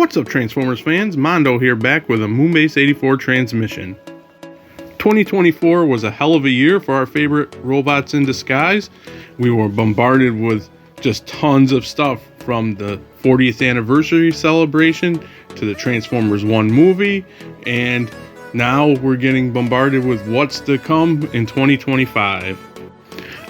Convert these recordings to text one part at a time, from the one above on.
What's up, Transformers fans? Mondo here, back with a Moonbase 84 transmission. 2024 was a hell of a year for our favorite robots in disguise. We were bombarded with just tons of stuff, from the 40th anniversary celebration to the Transformers 1 movie, and now we're getting bombarded with what's to come in 2025.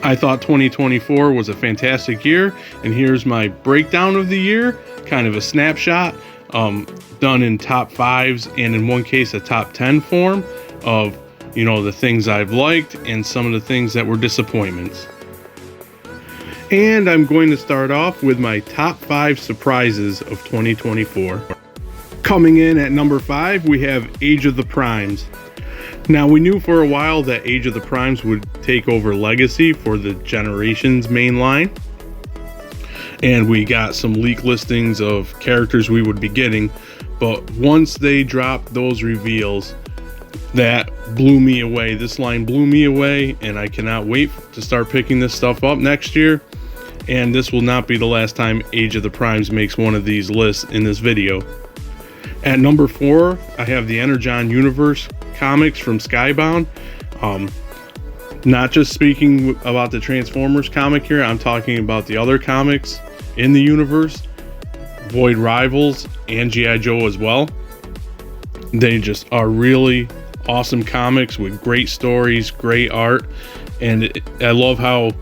I thought 2024 was a fantastic year, and here's my breakdown of the year, kind of a snapshot, done in top 5s and in one case a top 10 form of, the things I've liked and some of the things that were disappointments. And I'm going to start off with my top 5 surprises of 2024. Coming in at number 5, we have Age of the Primes. Now, we knew for a while that Age of the Primes would take over Legacy for the Generations main line, and we got some leak listings of characters we would be getting, but once they dropped those reveals, that blew me away. This line blew me away, and I cannot wait to start picking this stuff up next year. And this will not be the last time Age of the Primes makes one of these lists in this video. At number 4, I have the Energon Universe comics from Skybound. Not just speaking about the Transformers comic here, I'm talking about the other comics in the universe, Void Rivals and G.I. Joe as well. They just are really awesome comics with great stories, great art, and I love how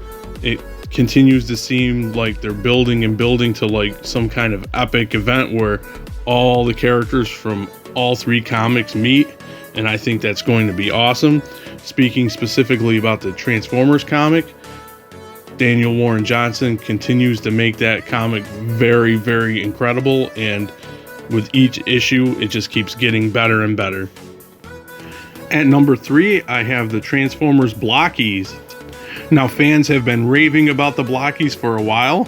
it continues to seem like they're building and building to like some kind of epic event where all the characters from all 3 comics meet, and I think that's going to be awesome. Speaking specifically about the Transformers comic, Daniel Warren Johnson continues to make that comic very, very incredible, and with each issue it just keeps getting better and better. At number 3, I have the Transformers Blockies. Now, fans have been raving about the Blockies for a while,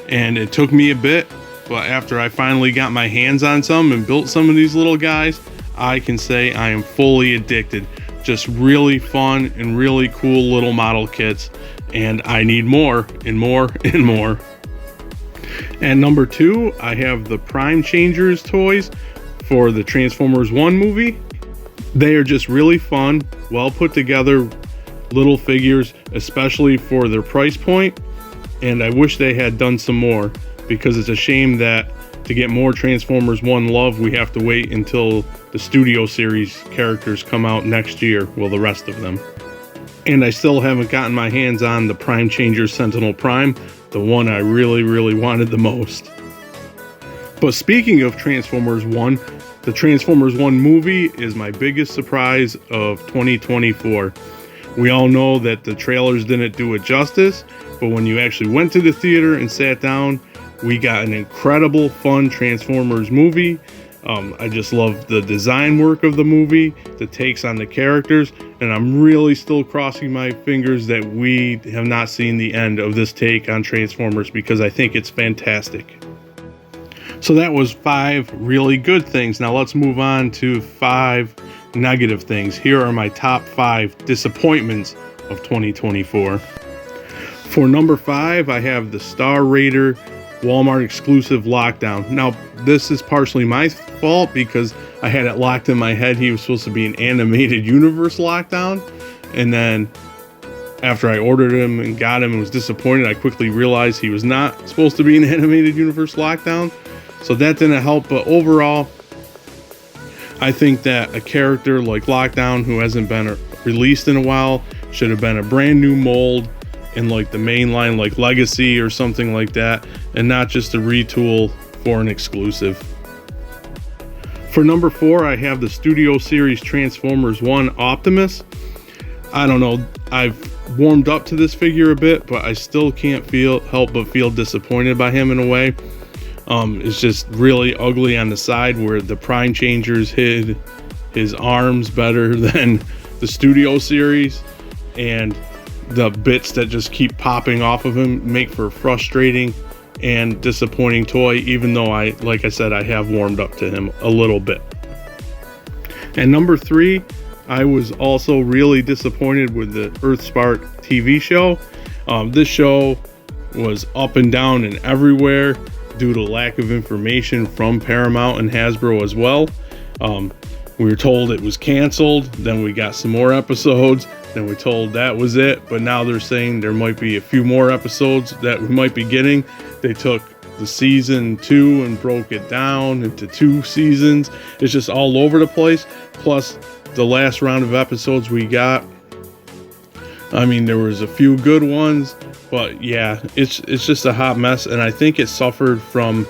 and it took me a bit, but after I finally got my hands on some and built some of these little guys, I can say I am fully addicted. Just really fun and really cool little model kits, and I need more and more and more. At number 2, I have the Prime Changers toys for the Transformers 1 movie. They are just really fun, well put together little figures, especially for their price point, and I wish they had done some more, because it's a shame that to get more Transformers 1 love we have to wait until the Studio Series characters come out next year, well, the rest of them. And I still haven't gotten my hands on the Prime Changer Sentinel Prime, the one I really, really wanted the most. But speaking of Transformers 1, the Transformers 1 movie is my biggest surprise of 2024. We all know that the trailers didn't do it justice, but when you actually went to the theater and sat down, we got an incredible, fun Transformers movie. I just love the design work of the movie, the takes on the characters, and I'm really still crossing my fingers that we have not seen the end of this take on Transformers, because I think it's fantastic. So that was 5 really good things. Now let's move on to 5 negative things. Here are my top 5 disappointments of 2024. For number 5, I have the Star Raider Walmart exclusive Lockdown. Now, this is partially my fault because I had it locked in my head he was supposed to be an animated universe Lockdown, and then after I ordered him and got him and was disappointed, I quickly realized he was not supposed to be an animated universe Lockdown, so that didn't help. But overall, I think that a character like Lockdown, who hasn't been released in a while, should have been a brand new mold in like the main line, like Legacy or something like that, and not just a retool for an exclusive. For number 4, I have the Studio Series Transformers 1 Optimus. I don't know, I've warmed up to this figure a bit, but I still can't help but feel disappointed by him in a way. It's just really ugly on the side where the Prime Changers hid his arms better than the Studio Series, and the bits that just keep popping off of him make for a frustrating and disappointing toy, even though like I said, I have warmed up to him a little bit. And number 3, I was also really disappointed with the Earthspark TV show. This show was up and down and everywhere. due to lack of information from Paramount and Hasbro as well. We were told it was canceled, then we got some more episodes, then we're told that was it, but now they're saying there might be a few more episodes that we might be getting. They took the season 2 and broke it down into 2 seasons. It's just all over the place. Plus the last round of episodes we got, I mean, there was a few good ones, but yeah, it's just a hot mess, and I think it suffered from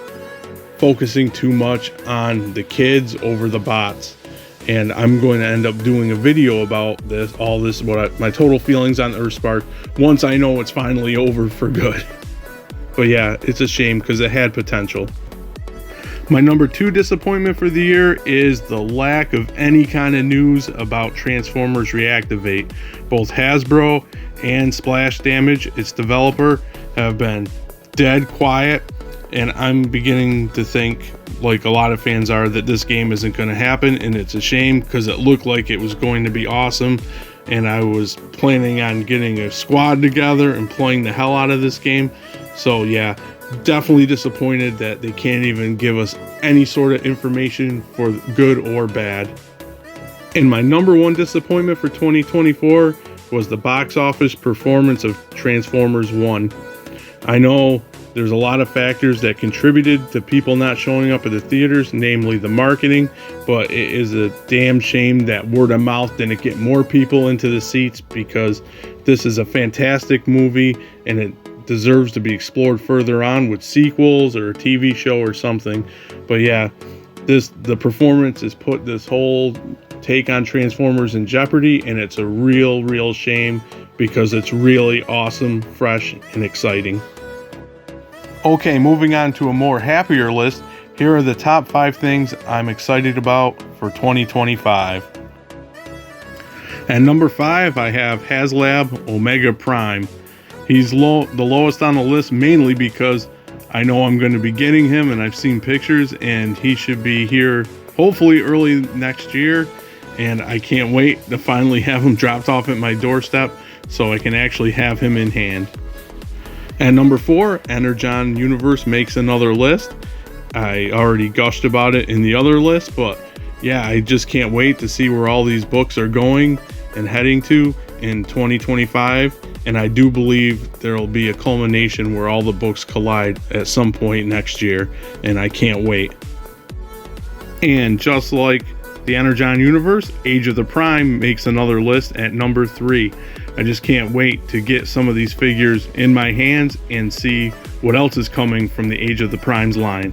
focusing too much on the kids over the bots. And I'm going to end up doing a video about this, my total feelings on Earthspark once I know it's finally over for good. But yeah, it's a shame because it had potential. My number 2 disappointment for the year is the lack of any kind of news about Transformers Reactivate. Both Hasbro and Splash Damage, its developer, have been dead quiet, and I'm beginning to think, like a lot of fans are, that this game isn't going to happen, and it's a shame because it looked like it was going to be awesome, and I was planning on getting a squad together and playing the hell out of this game. So yeah, definitely disappointed that they can't even give us any sort of information for good or bad. And my number 1 disappointment for 2024 was the box office performance of Transformers 1. I know there's a lot of factors that contributed to people not showing up at the theaters, namely the marketing, but it is a damn shame that word of mouth didn't get more people into the seats, because this is a fantastic movie and it deserves to be explored further on with sequels or a TV show or something. But yeah, the performance has put this whole take on Transformers in jeopardy, and it's a real shame because it's really awesome, fresh, and exciting. Okay, moving on to a more happier list, here are the top 5 things I'm excited about for 2025. At number 5, I have HasLab Omega Prime. He's the lowest on the list, mainly because I know I'm going to be getting him, and I've seen pictures, and he should be here hopefully early next year, and I can't wait to finally have him dropped off at my doorstep so I can actually have him in hand. At number 4, Energon Universe makes another list. I already gushed about it in the other list, but yeah, I just can't wait to see where all these books are going and heading to in 2025. And I do believe there will be a culmination where all the books collide at some point next year, and I can't wait. And just like the Energon Universe, Age of the Prime makes another list at number 3. I just can't wait to get some of these figures in my hands and see what else is coming from the Age of the Primes line.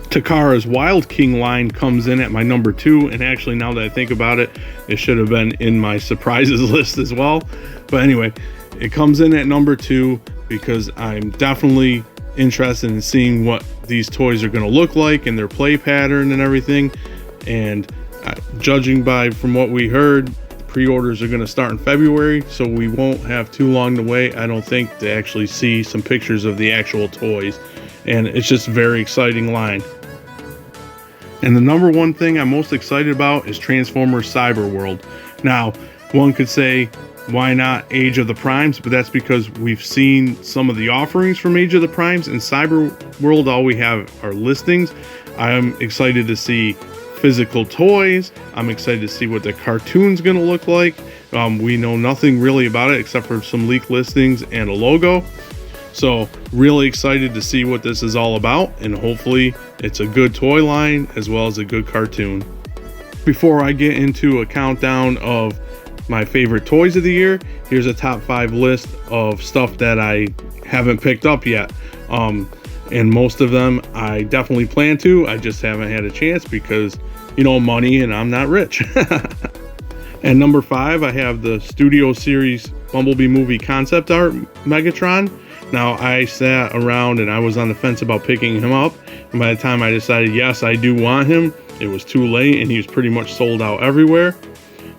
Takara's Wild King line comes in at my number 2, and actually, now that I think about it, it should have been in my surprises list as well. But anyway, it comes in at number 2 because I'm definitely interested in seeing what these toys are going to look like and their play pattern and everything. And judging from what we heard, pre-orders are going to start in February, so we won't have too long to wait, I don't think, to actually see some pictures of the actual toys. And it's just a very exciting line. And the number 1 thing I'm most excited about is Transformers Cyber World. Now, one could say, why not Age of the Primes? But that's because we've seen some of the offerings from Age of the Primes. In Cyber World, all we have are listings. I'm excited to see physical toys. I'm excited to see what the cartoon's going to look like. We know nothing really about it except for some leaked listings and a logo. So really excited to see what this is all about, and hopefully it's a good toy line as well as a good cartoon. Before I get into a countdown of my favorite toys of the year, here's a top 5 list of stuff that I haven't picked up yet. And most of them I definitely plan to, I just haven't had a chance because, money, and I'm not rich. And number 5, I have the Studio Series Bumblebee movie concept art Megatron. Now, I sat around and I was on the fence about picking him up, and by the time I decided, yes, I do want him, it was too late, and he was pretty much sold out everywhere.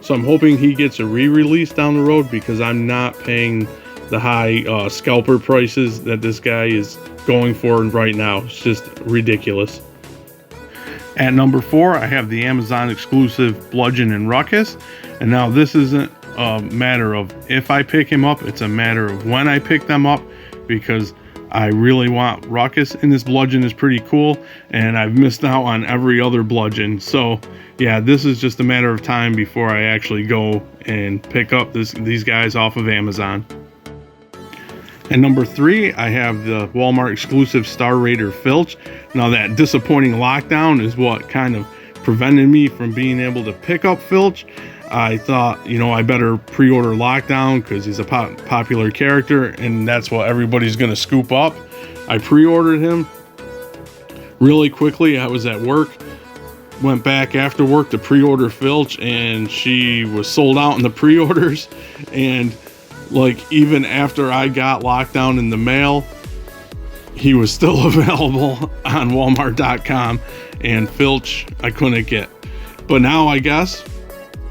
So I'm hoping he gets a re-release down the road, because I'm not paying the high scalper prices that this guy is going for right now. It's just ridiculous. At number 4, I have the Amazon exclusive Bludgeon and Ruckus. And now this isn't a matter of if I pick him up, it's a matter of when I pick them up, because I really want Ruckus, and this bludgeon is pretty cool, and I've missed out on every other bludgeon. So yeah, this is just a matter of time before I actually go and pick up these guys off of Amazon. And number 3, I have the Walmart exclusive Star Raider Filch. Now that disappointing lockdown is what kind of prevented me from being able to pick up Filch. I thought, I better pre-order Lockdown because he's a popular character, and that's what everybody's going to scoop up. I pre-ordered him really quickly. I was at work, went back after work to pre-order Filch, and she was sold out in the pre-orders. And even after I got Lockdown in the mail, he was still available on Walmart.com, and Filch I couldn't get. But now I guess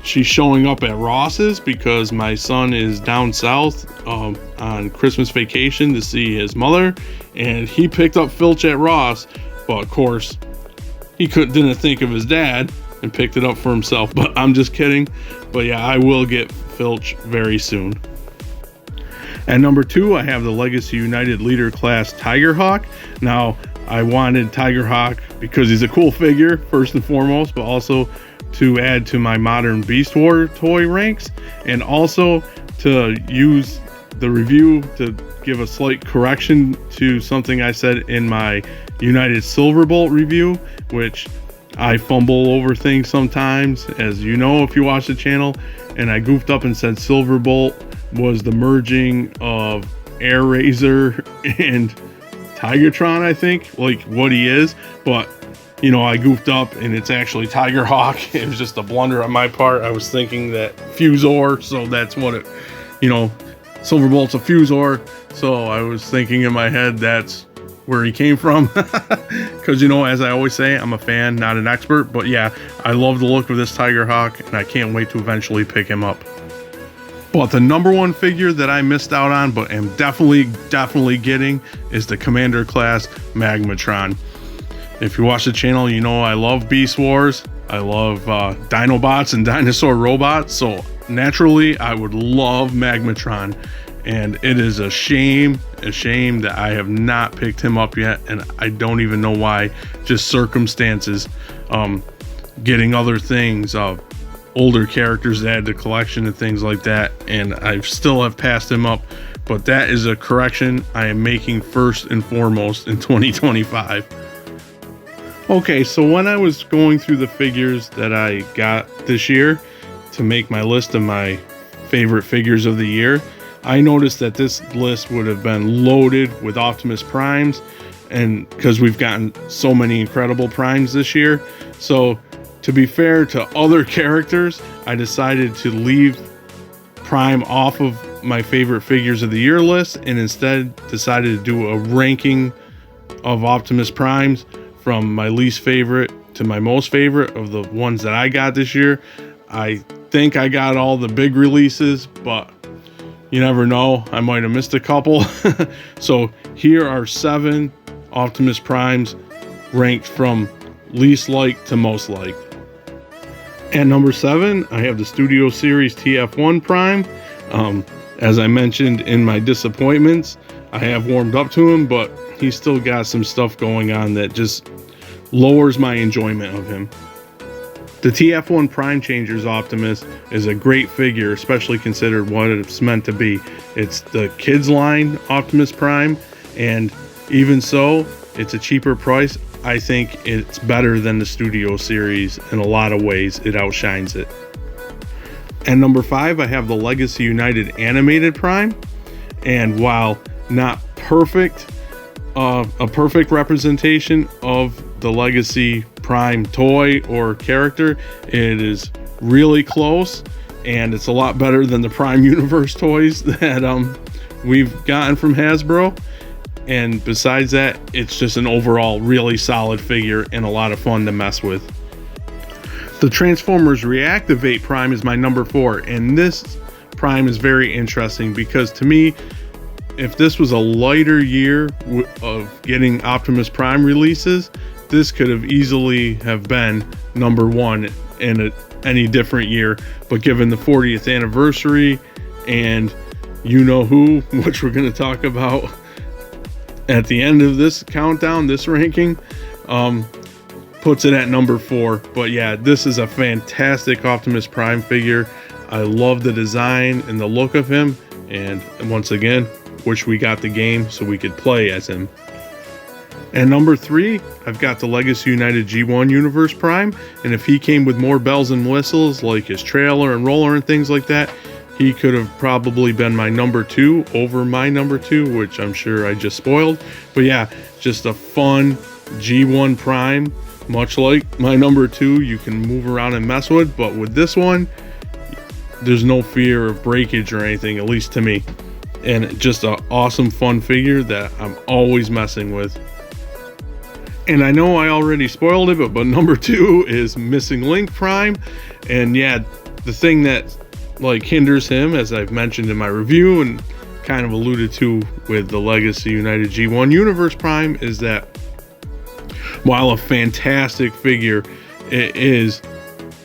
she's showing up at Ross's because my son is down south on Christmas vacation to see his mother, and he picked up Filch at Ross, but of course he didn't think of his dad and picked it up for himself. But I'm just kidding. But yeah, I will get Filch very soon. At number 2, I have the Legacy United Leader Class Tigerhawk. Now, I wanted Tigerhawk because he's a cool figure, first and foremost, but also to add to my modern Beast War toy ranks, and also to use the review to give a slight correction to something I said in my United Silverbolt review, which I fumble over things sometimes, as you know if you watch the channel, and I goofed up and said Silverbolt was the merging of Air Razor and Tigertron, I think, what he is, but I goofed up and it's actually Tigerhawk. It was just a blunder on my part. I was thinking that Fusor, so that's what it, Silverbolt's a Fusor, so I was thinking in my head that's where he came from. Because, as I always say, I'm a fan, not an expert, but yeah, I love the look of this Tigerhawk, and I can't wait to eventually pick him up. But the number 1 figure that I missed out on, but am definitely getting, is the Commander Class Magmatron. If you watch the channel, I love Beast Wars. I love Dinobots and dinosaur robots. So naturally, I would love Magmatron. And it is a shame that I have not picked him up yet. And I don't even know why. Just circumstances. Getting other things, older characters to add to collection and things like that. And I still have passed him up. But that is a correction I am making first and foremost in 2025. Okay, so when I was going through the figures that I got this year to make my list of my favorite figures of the year, I noticed that this list would have been loaded with Optimus Primes, and because we've gotten so many incredible Primes this year. So to be fair to other characters, I decided to leave Prime off of my favorite figures of the year list, and instead decided to do a ranking of Optimus Primes from my least favorite to my most favorite of the ones that I got this year. I think I got all the big releases, but you never know. I might have missed a couple. So here are 7 Optimus Primes ranked from least liked to most liked. At number 7, I have the Studio Series TF1 Prime. As I mentioned in my disappointments, I have warmed up to him, but he's still got some stuff going on that just lowers my enjoyment of him. The TF1 Prime Changers Optimus is a great figure, especially considered what it's meant to be. It's the kids line Optimus Prime, and even so, it's a cheaper price. I think it's better than the Studio Series in a lot of ways. It outshines it. And number 5, I have the Legacy United Animated Prime, and while not perfect, a perfect representation of the Legacy Prime toy or character, it is really close, and it's a lot better than the Prime Universe toys that we've gotten from Hasbro. And besides that, it's just an overall really solid figure and a lot of fun to mess with. The Transformers Reactivate Prime is my number 4, and this Prime is very interesting because to me, if this was a lighter year of getting Optimus Prime releases, this could have easily have been number 1 in any different year. But given the 40th anniversary and you know who, which we're going to talk about, at the end of this countdown, this ranking, puts it at number 4. But yeah, this is a fantastic Optimus Prime figure. I love the design and the look of him, and once again, wish we got the game so we could play as him. And number 3, I've got the Legacy United G1 Universe Prime, and if he came with more bells and whistles like his trailer and roller and things like that, he could have probably been my number 2 over my number 2, which I'm sure I just spoiled. But yeah, just a fun G1 Prime, much like my number 2, you can move around and mess with, but with this one, there's no fear of breakage or anything, at least to me. And just an awesome fun figure that I'm always messing with. And I know I already spoiled it, but number 2 is Missing Link Prime. And yeah, the thing that like hinders him, as I've mentioned in my review and kind of alluded to with the Legacy United G1 Universe Prime, is that while a fantastic figure, it is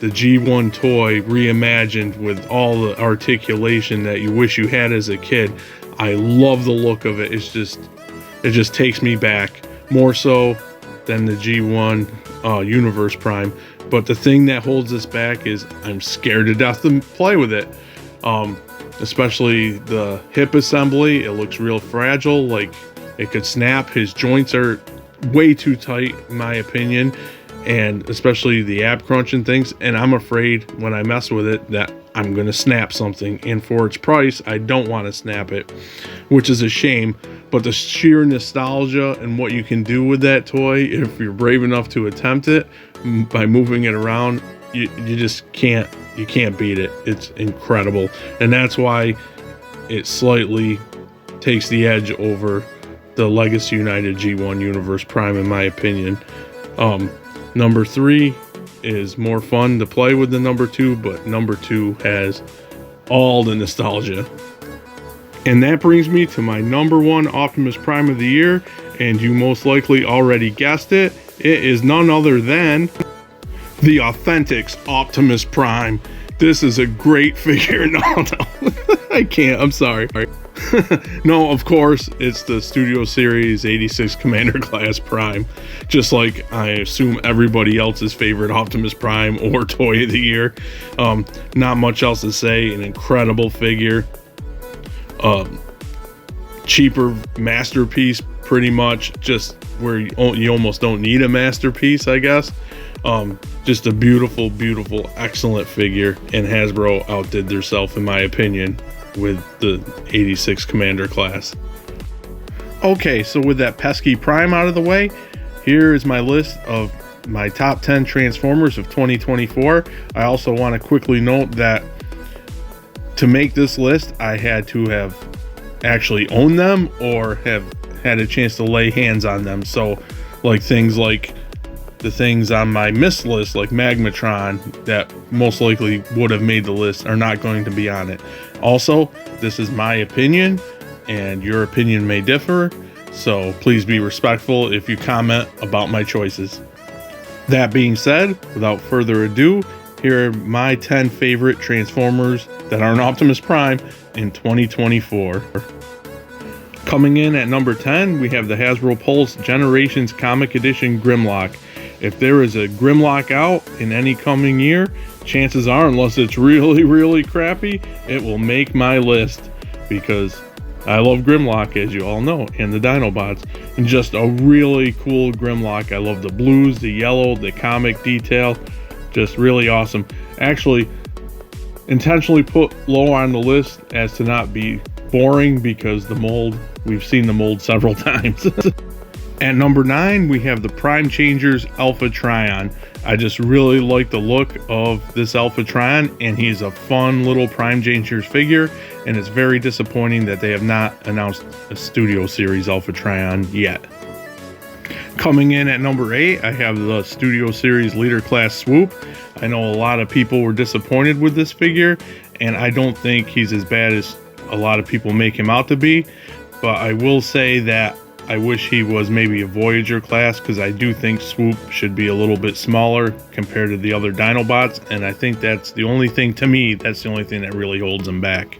the G1 toy reimagined with all the articulation that you wish you had as a kid. I love the look of it. It just takes me back more so than the G1 Universe Prime. But the thing that holds us back is I'm scared to death to play with it. Especially the hip assembly. It looks real fragile, like it could snap. His joints are way too tight, in my opinion, and especially the ab crunch and things. And I'm afraid when I mess with it that I'm going to snap something. And for its price, I don't want to snap it, which is a shame. But the sheer nostalgia and what you can do with that toy, if you're brave enough to attempt it by moving it around, you just can't beat it. It's incredible. And that's why it slightly takes the edge over the Legacy United G1 Universe Prime, in my opinion. Number 3 is more fun to play with than number 2, but number 2 has all the nostalgia. And that brings me to my number 1 Optimus Prime of the year, and you most likely already guessed it. It is none other than the Authentics Optimus Prime. This is a great figure. No, I can't. I'm sorry. No, of course, it's the Studio Series 86 Commander Class Prime. Just like I assume everybody else's favorite Optimus Prime or Toy of the Year. Not much else to say. An incredible figure. Cheaper masterpiece, pretty much. Just where you almost don't need a masterpiece, I guess. Just a beautiful, beautiful, excellent figure. And Hasbro outdid themselves, in my opinion, with the 86 Commander class. Okay, so with that pesky Prime out of the way, here is my list of my top 10 Transformers of 2024. I also want to quickly note that to make this list, I had to have actually owned them or have had a chance to lay hands on them. So like things like the things on my miss list, like Magmatron, that most likely would have made the list, are not going to be on it. Also, this is my opinion, and your opinion may differ, so please be respectful if you comment about my choices. That being said, without further ado, here are my 10 favorite Transformers that are an Optimus Prime in 2024. Coming in at number 10, we have the Hasbro Pulse Generations Comic Edition Grimlock. If there is a Grimlock out in any coming year, chances are, unless it's really, really crappy, it will make my list, because I love Grimlock, as you all know, and the Dinobots. And just a really cool Grimlock. I love the blues, the yellow, the comic detail. Just really awesome. Actually, intentionally put low on the list as to not be boring, because the mold, we've seen the mold several times. At number 9, we have the Prime Changers Alpha Trion. I just really like the look of this Alpha Trion, and he's a fun little Prime Changers figure, and it's very disappointing that they have not announced a Studio Series Alpha Trion yet. Coming in at number 8, I have the Studio Series Leader Class Swoop. I know a lot of people were disappointed with this figure, and I don't think he's as bad as a lot of people make him out to be, but I will say that I wish he was maybe a Voyager class, because I do think Swoop should be a little bit smaller compared to the other Dinobots, and I think that's the only thing, to me, that's the only thing that really holds him back.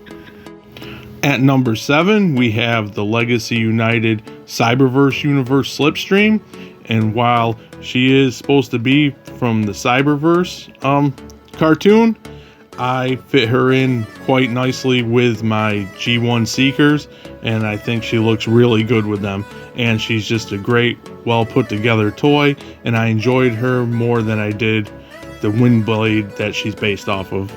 At number 7, we have the Legacy United Cyberverse Universe Slipstream. And while she is supposed to be from the Cyberverse cartoon, I fit her in quite nicely with my G1 Seekers, and I think she looks really good with them. And she's just a great, well put together toy, and I enjoyed her more than I did the Windblade that she's based off of.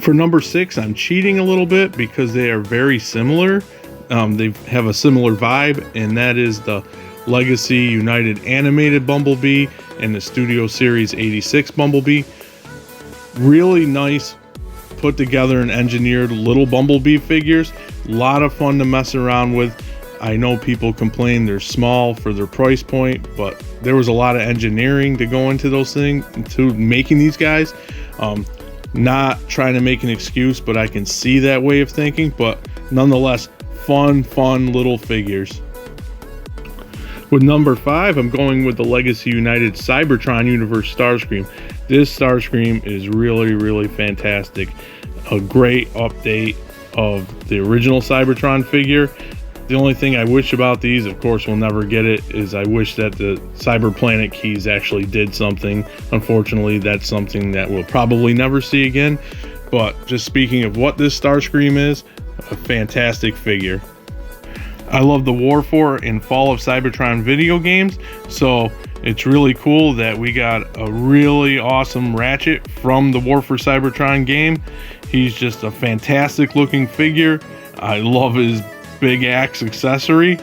For number 6, I'm cheating a little bit because they are very similar. They have a similar vibe, and that is the Legacy United Animated Bumblebee and the Studio Series 86 Bumblebee. Really nice, put together and engineered little Bumblebee figures. A lot of fun to mess around with. I know people complain they're small for their price point, but there was a lot of engineering to go into those things, to making these guys. Not trying to make an excuse, but I can see that way of thinking. But nonetheless, fun little figures. With number 5, I'm going with the Legacy United Cybertron Universe Starscream. This Starscream is really fantastic. A great update of the original Cybertron figure. The only thing I wish about these, of course we'll never get it, is I wish that the Cyber Planet keys actually did something. Unfortunately, that's something that we'll probably never see again. But just speaking of what this Starscream is, a fantastic figure. I love the War for and Fall of Cybertron video games, so it's really cool that we got a really awesome Ratchet from the War for Cybertron game. He's just a fantastic looking figure. I love his big axe accessory,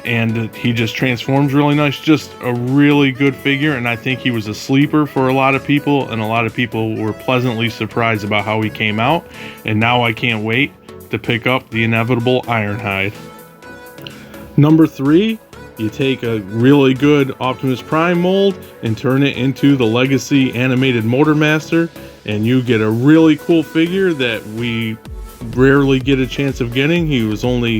and he just transforms really nice. Just a really good figure, and I think he was a sleeper for a lot of people, and a lot of people were pleasantly surprised about how he came out. And now I can't wait to pick up the inevitable Ironhide. Number 3, you take a really good Optimus Prime mold and turn it into the Legacy Animated Motormaster, and you get a really cool figure that we rarely get a chance of getting. He was only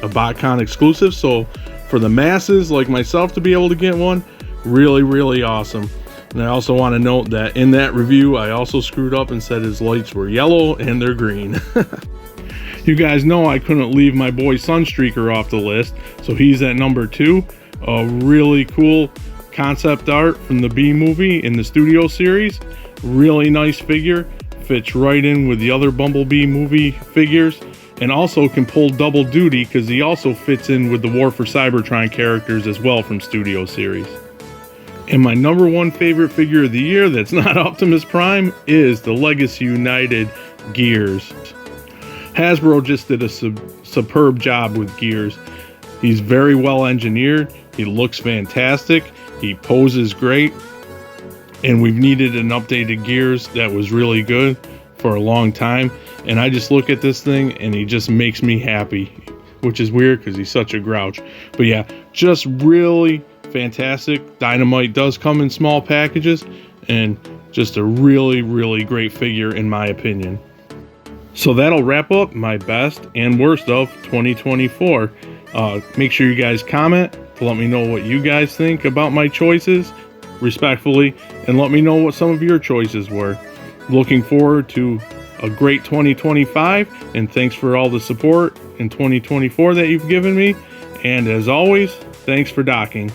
a BotCon exclusive, so for the masses like myself to be able to get one, really awesome. And I also want to note that in that review I also screwed up and said his lights were yellow and they're green. You guys know I couldn't leave my boy Sunstreaker off the list, so he's at number 2. A really cool concept art from the B movie in the Studio series. Really nice figure, fits right in with the other Bumblebee movie figures, and also can pull double duty because he also fits in with the War for Cybertron characters as well from Studio series. And my number 1 favorite figure of the year that's not Optimus Prime is the Legacy United Gears. Hasbro just did a superb job with Gears. He's very well engineered, he looks fantastic, he poses great, and we've needed an updated Gears that was really good for a long time. And I just look at this thing and he just makes me happy, which is weird because he's such a grouch. But yeah, just really fantastic. Dynamite does come in small packages, and just a really great figure in my opinion. So that'll wrap up my best and worst of 2024. Make sure you guys comment to let me know what you guys think about my choices, respectfully, and let me know what some of your choices were. Looking forward to a great 2025, and thanks for all the support in 2024 that you've given me. And as always, thanks for docking.